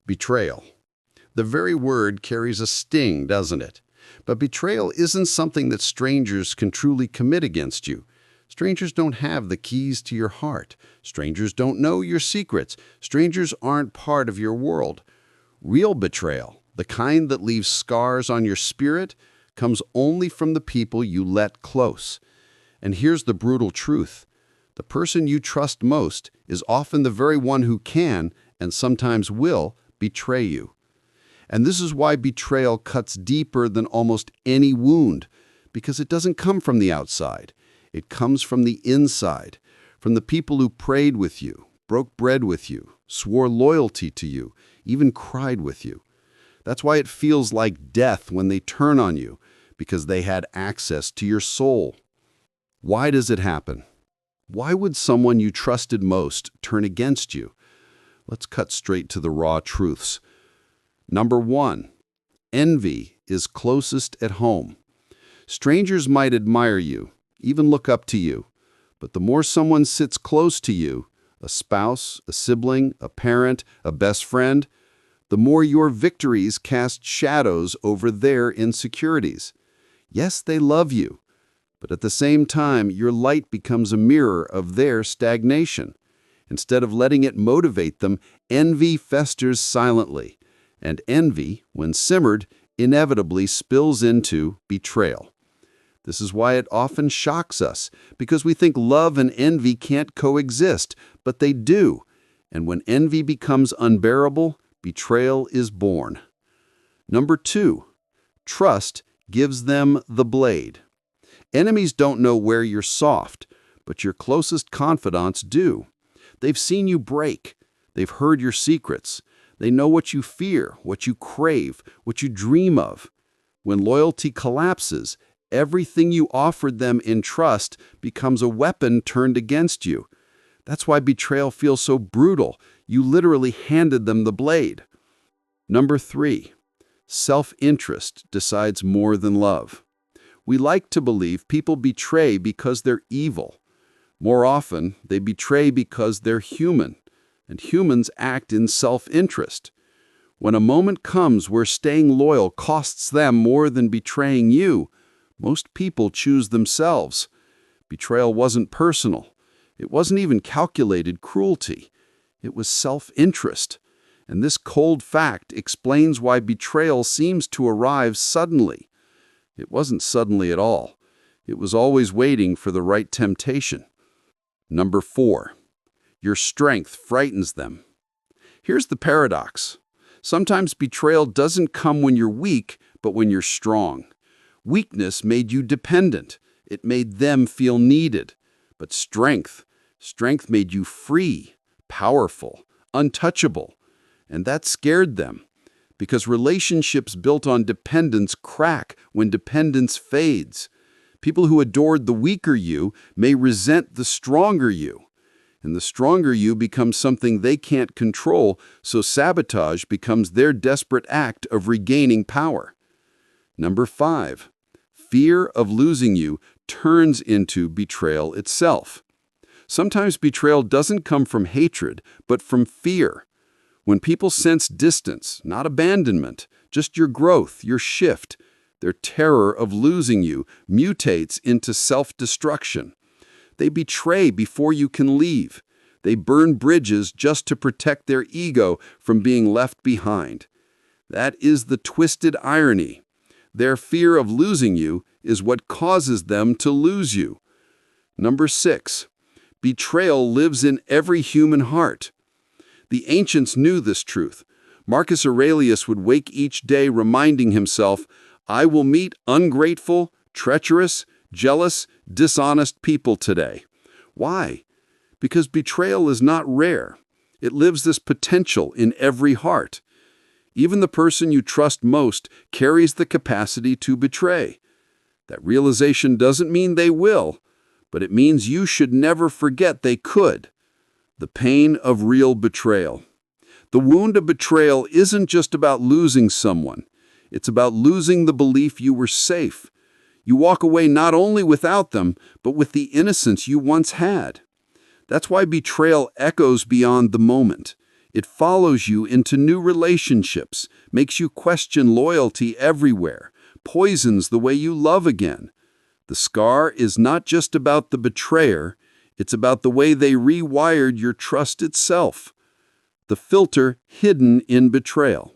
Betrayal. The very word carries a sting, doesn't it? But betrayal isn't something that strangers can truly commit against you. Strangers don't have the keys to your heart. Strangers don't know your secrets. Strangers aren't part of your world. Real betrayal, the kind that leaves scars on your spirit, comes only from the people you let close. And here's the brutal truth. The person you trust most is often the very one who can, and sometimes will, betray you. And this is why betrayal cuts deeper than almost any wound, because it doesn't come from the outside. It comes from the inside, from the people who prayed with you, broke bread with you, swore loyalty to you, even cried with you. That's why it feels like death when they turn on you, because they had access to your soul. Why does it happen? Why would someone you trusted most turn against you? Let's cut straight to the raw truths. Number 1, envy is closest at home. Strangers might admire you, even look up to you, but the more someone sits close to you, a spouse, a sibling, a parent, a best friend, the more your victories cast shadows over their insecurities. Yes, they love you, but at the same time, your light becomes a mirror of their stagnation. Instead of letting it motivate them, envy festers silently. And envy, when simmered, inevitably spills into betrayal. This is why it often shocks us, because we think love and envy can't coexist, but they do. And when envy becomes unbearable, betrayal is born. Number 2, trust gives them the blade. Enemies don't know where you're soft, but your closest confidants do. They've seen you break. They've heard your secrets. They know what you fear, what you crave, what you dream of. When loyalty collapses, everything you offered them in trust becomes a weapon turned against you. That's why betrayal feels so brutal. You literally handed them the blade. Number 3, self-interest decides more than love. We like to believe people betray because they're evil. More often, they betray because they're human, and humans act in self-interest. When a moment comes where staying loyal costs them more than betraying you, most people choose themselves. Betrayal wasn't personal. It wasn't even calculated cruelty. It was self-interest. And this cold fact explains why betrayal seems to arrive suddenly. It wasn't suddenly at all. It was always waiting for the right temptation. Number 4, your strength frightens them. Here's the paradox. Sometimes betrayal doesn't come when you're weak, but when you're strong. Weakness made you dependent. It made them feel needed. But strength made you free, powerful, untouchable. And that scared them, because relationships built on dependence crack when dependence fades. People who adored the weaker you may resent the stronger you. And the stronger you becomes something they can't control, so sabotage becomes their desperate act of regaining power. Number 5, fear of losing you turns into betrayal itself. Sometimes betrayal doesn't come from hatred, but from fear. When people sense distance, not abandonment, just your growth, your shift, their terror of losing you mutates into self-destruction. They betray before you can leave. They burn bridges just to protect their ego from being left behind. That is the twisted irony. Their fear of losing you is what causes them to lose you. Number 6, betrayal lives in every human heart. The ancients knew this truth. Marcus Aurelius would wake each day reminding himself, I will meet ungrateful, treacherous, jealous, dishonest people today. Why? Because betrayal is not rare. It lives this potential in every heart. Even the person you trust most carries the capacity to betray. That realization doesn't mean they will, but it means you should never forget they could. The pain of real betrayal. The wound of betrayal isn't just about losing someone. It's about losing the belief you were safe. You walk away not only without them, but with the innocence you once had. That's why betrayal echoes beyond the moment. It follows you into new relationships, makes you question loyalty everywhere, poisons the way you love again. The scar is not just about the betrayer, it's about the way they rewired your trust itself. The filter hidden in betrayal.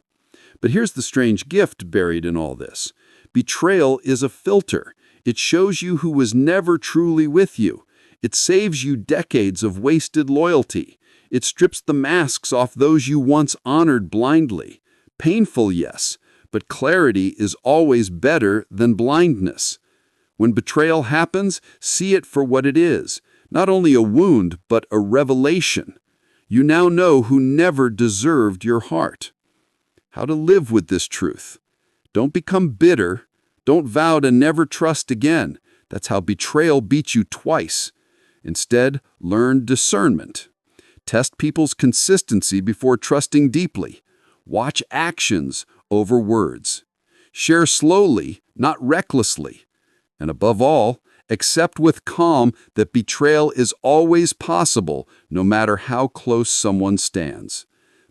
But here's the strange gift buried in all this. Betrayal is a filter. It shows you who was never truly with you. It saves you decades of wasted loyalty. It strips the masks off those you once honored blindly. Painful, yes, but clarity is always better than blindness. When betrayal happens, see it for what it is. Not only a wound, but a revelation. You now know who never deserved your heart. How to live with this truth. Don't become bitter. Don't vow to never trust again. That's how betrayal beats you twice. Instead, learn discernment. Test people's consistency before trusting deeply. Watch actions over words. Share slowly, not recklessly. And above all, accept with calm that betrayal is always possible, no matter how close someone stands.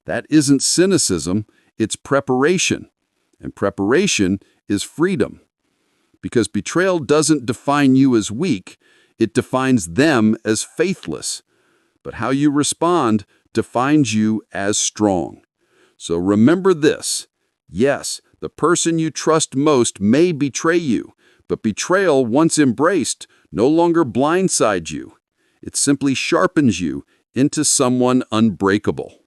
That isn't cynicism, it's preparation. And preparation is freedom. Because betrayal doesn't define you as weak, it defines them as faithless. But how you respond defines you as strong. So remember this. Yes, the person you trust most may betray you, but betrayal, once embraced, no longer blindsides you. It simply sharpens you into someone unbreakable.